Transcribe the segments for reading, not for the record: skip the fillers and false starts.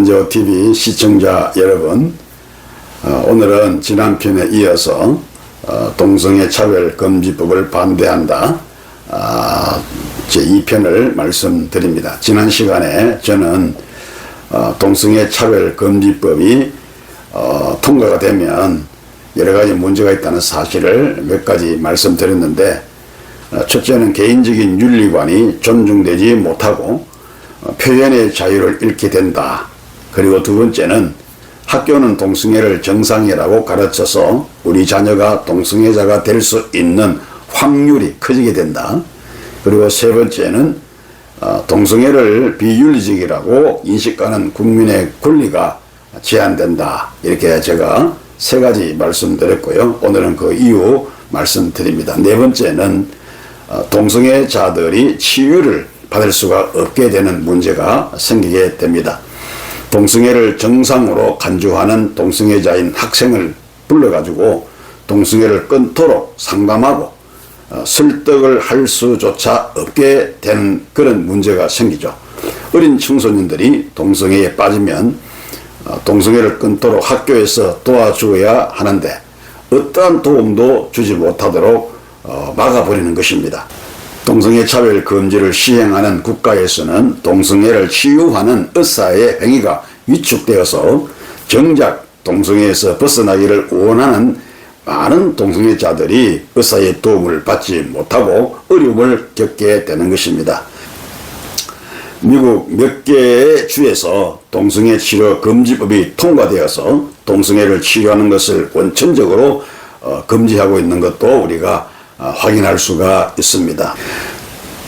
한재호TV 시청자 여러분, 오늘은 지난 편에 이어서 동성애차별금지법을 반대한다 제2편을 말씀드립니다. 지난 시간에 저는 동성애차별금지법이 통과가 되면 여러가지 문제가 있다는 사실을 몇 가지 말씀드렸는데, 첫째는 개인적인 윤리관이 존중되지 못하고 표현의 자유를 잃게 된다. 그리고 두 번째는 학교는 동성애를 정상이라고 가르쳐서 우리 자녀가 동성애자가 될 수 있는 확률이 커지게 된다. 그리고 세 번째는 동성애를 비윤리적이라고 인식하는 국민의 권리가 제한된다. 이렇게 제가 세 가지 말씀드렸고요. 오늘은 그 이유 말씀드립니다. 네 번째는 동성애자들이 치유를 받을 수가 없게 되는 문제가 생기게 됩니다. 동성애를 정상으로 간주하는 동성애자인 학생을 불러가지고 동성애를 끊도록 상담하고 설득을 할 수조차 없게 되는 그런 문제가 생기죠. 어린 청소년들이 동성애에 빠지면 동성애를 끊도록 학교에서 도와주어야 하는데 어떠한 도움도 주지 못하도록 막아버리는 것입니다. 동성애 차별 금지를 시행하는 국가에서는 동성애를 치유하는 의사의 행위가 위축되어서 정작 동성애에서 벗어나기를 원하는 많은 동성애자들이 의사의 도움을 받지 못하고 어려움을 겪게 되는 것입니다. 미국 몇 개의 주에서 동성애 치료 금지법이 통과되어서 동성애를 치료하는 것을 원천적으로 금지하고 있는 것도 우리가 확인할 수가 있습니다.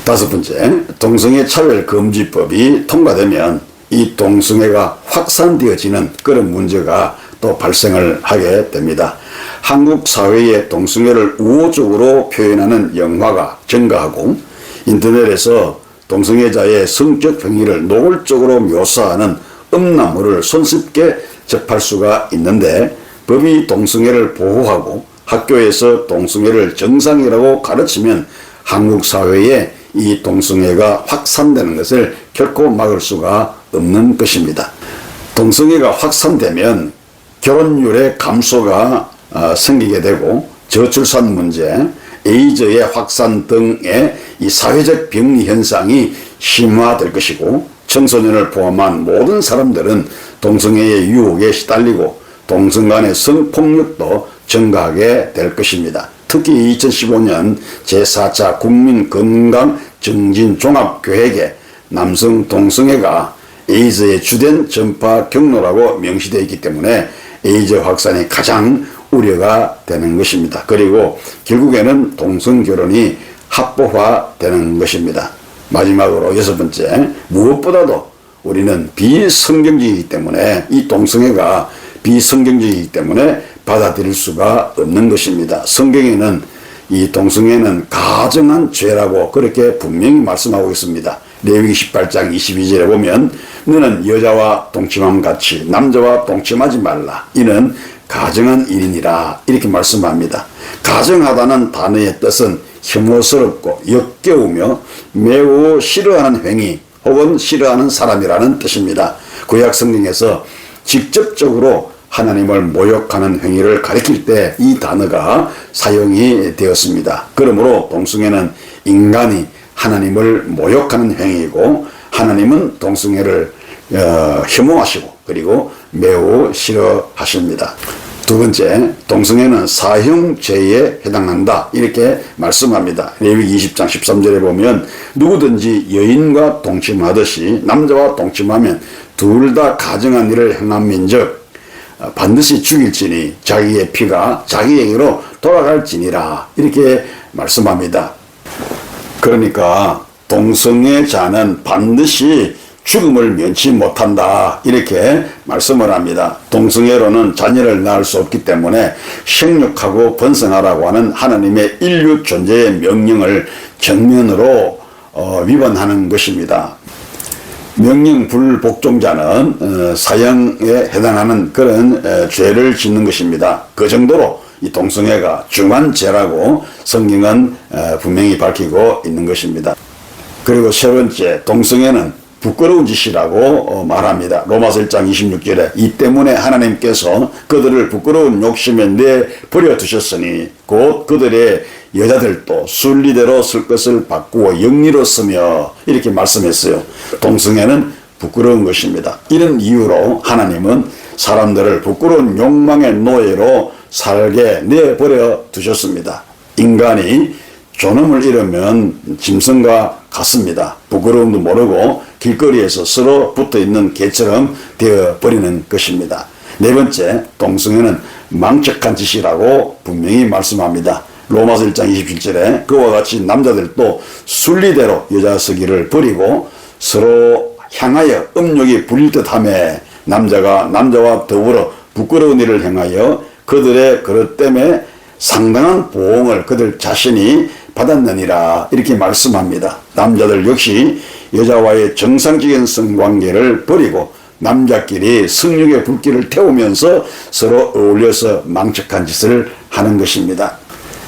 다섯 번째, 동성애 차별 금지법이 통과되면 이 동성애가 확산되어지는 그런 문제가 또 발생을 하게 됩니다. 한국 사회의 동성애를 우호적으로 표현하는 영화가 증가하고 인터넷에서 동성애자의 성적 행위를 노골적으로 묘사하는 음란물을 손쉽게 접할 수가 있는데, 법이 동성애를 보호하고 학교에서 동성애를 정상이라고 가르치면 한국 사회에 이 동성애가 확산되는 것을 결코 막을 수가 없는 것입니다. 동성애가 확산되면 결혼율의 감소가 생기게 되고 저출산 문제, 에이즈의 확산 등의 이 사회적 병리 현상이 심화될 것이고, 청소년을 포함한 모든 사람들은 동성애의 유혹에 시달리고 동성 간의 성폭력도 증가하게 될 것입니다. 특히 2015년 제4차 국민건강증진종합계획에 남성 동성애가 에이즈의 주된 전파 경로라고 명시되어 있기 때문에 에이즈 확산이 가장 우려가 되는 것입니다. 그리고 결국에는 동성결혼이 합법화되는 것입니다. 마지막으로 여섯 번째, 무엇보다도 우리는 비성경적이기 때문에, 이 동성애가 비성경적이기 때문에 받아들일 수가 없는 것입니다. 성경에는 이 동성애는 가증한 죄라고 그렇게 분명히 말씀하고 있습니다. 레위기 18장 22절에 보면 너는 여자와 동침함 같이 남자와 동침하지 말라. 이는 가증한 일이니라. 이렇게 말씀합니다. 가증하다는 단어의 뜻은 혐오스럽고 역겨우며 매우 싫어하는 행위 혹은 싫어하는 사람이라는 뜻입니다. 구약 성경에서 직접적으로 하나님을 모욕하는 행위를 가리킬 때 이 단어가 사용이 되었습니다. 그러므로 동성애는 인간이 하나님을 모욕하는 행위이고, 하나님은 동성애를 혐오하시고 그리고 매우 싫어하십니다. 두 번째, 동성애는 사형죄에 해당한다. 이렇게 말씀합니다. 레위기 20장 13절에 보면 누구든지 여인과 동침하듯이 남자와 동침하면 둘 다 가증한 일을 행함인즉 반드시 죽일지니 자기의 피가 자기에게로 돌아갈지니라. 이렇게 말씀합니다. 그러니까 동성애자는 반드시 죽음을 면치 못한다. 이렇게 말씀을 합니다. 동성애로는 자녀를 낳을 수 없기 때문에 생육하고 번성하라고 하는 하나님의 인류 존재의 명령을 정면으로 위반하는 것입니다. 명령 불복종자는 사형에 해당하는 그런 죄를 짓는 것입니다. 그 정도로 이 동성애가 중한 죄라고 성경은 분명히 밝히고 있는 것입니다. 그리고 세 번째, 동성애는 부끄러운 짓이라고 말합니다. 로마서 1장 26절에 이 때문에 하나님께서 그들을 부끄러운 욕심에 내버려 두셨으니 곧 그들의 여자들도 순리대로 쓸 것을 바꾸어 영리로 쓰며 이렇게 말씀했어요. 동성애는 부끄러운 것입니다. 이런 이유로 하나님은 사람들을 부끄러운 욕망의 노예로 살게 내버려 두셨습니다. 인간이 존엄을 잃으면 짐승과 같습니다. 부끄러움도 모르고 길거리에서 서로 붙어있는 개처럼 되어버리는 것입니다. 네 번째, 동성애는 망측한 짓이라고 분명히 말씀합니다. 로마서 1장 27절에 그와 같이 남자들도 순리대로 여자 서기를 버리고 서로 향하여 음욕이 부릴 듯하며 남자가 남자와 더불어 부끄러운 일을 행하여 그들의 그릇 때문에 상당한 보응을 그들 자신이 받았느니라 이렇게 말씀합니다. 남자들 역시 여자와의 정상적인 성관계를 버리고 남자끼리 성욕의 불길을 태우면서 서로 어울려서 망측한 짓을 하는 것입니다.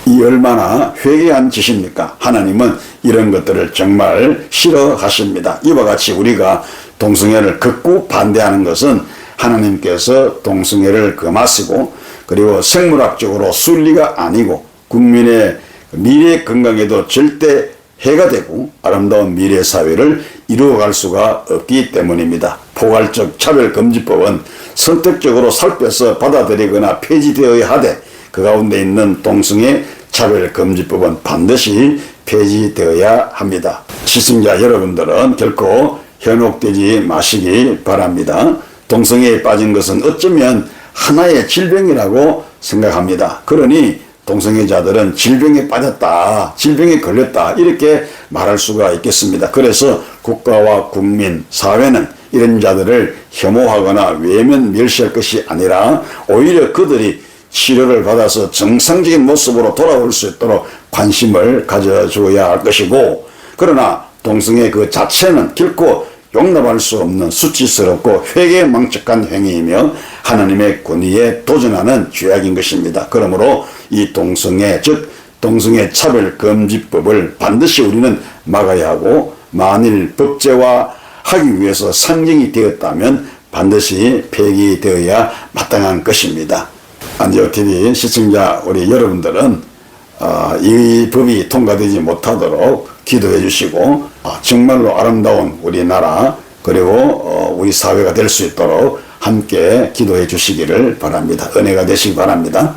이 얼마나 회개한 짓입니까? 하나님은 이런 것들을 정말 싫어하십니다. 이와 같이 우리가 동성애를 극구 반대하는 것은 하나님께서 동성애를 금하시고 그리고 생물학적으로 순리가 아니고 국민의 미래 건강에도 절대 해가 되고 아름다운 미래 사회를 이루어갈 수가 없기 때문입니다. 포괄적 차별금지법은 선택적으로 살펴서 받아들이거나 폐지되어야 하되 그 가운데 있는 동성애 차별금지법은 반드시 폐지되어야 합니다. 시청자 여러분들은 결코 현혹되지 마시기 바랍니다. 동성애에 빠진 것은 어쩌면 하나의 질병이라고 생각합니다. 그러니 동성애자들은 질병에 빠졌다, 질병에 걸렸다 이렇게 말할 수가 있겠습니다. 그래서 국가와 국민, 사회는 이런 자들을 혐오하거나 외면 멸시할 것이 아니라 오히려 그들이 치료를 받아서 정상적인 모습으로 돌아올 수 있도록 관심을 가져줘야 할 것이고, 그러나 동성애 그 자체는 결코 용납할 수 없는 수치스럽고 회개망측한 행위이며 하나님의 권위에 도전하는 죄악인 것입니다. 그러므로 이 동성애, 즉 동성애 차별금지법을 반드시 우리는 막아야 하고, 만일 법제화하기 위해서 상정이 되었다면 반드시 폐기되어야 마땅한 것입니다. 안지옥TV 시청자 우리 여러분들은 이 법이 통과되지 못하도록 기도해 주시고 정말로 아름다운 우리나라 그리고 우리 사회가 될 수 있도록 함께 기도해 주시기를 바랍니다. 은혜가 되시기 바랍니다.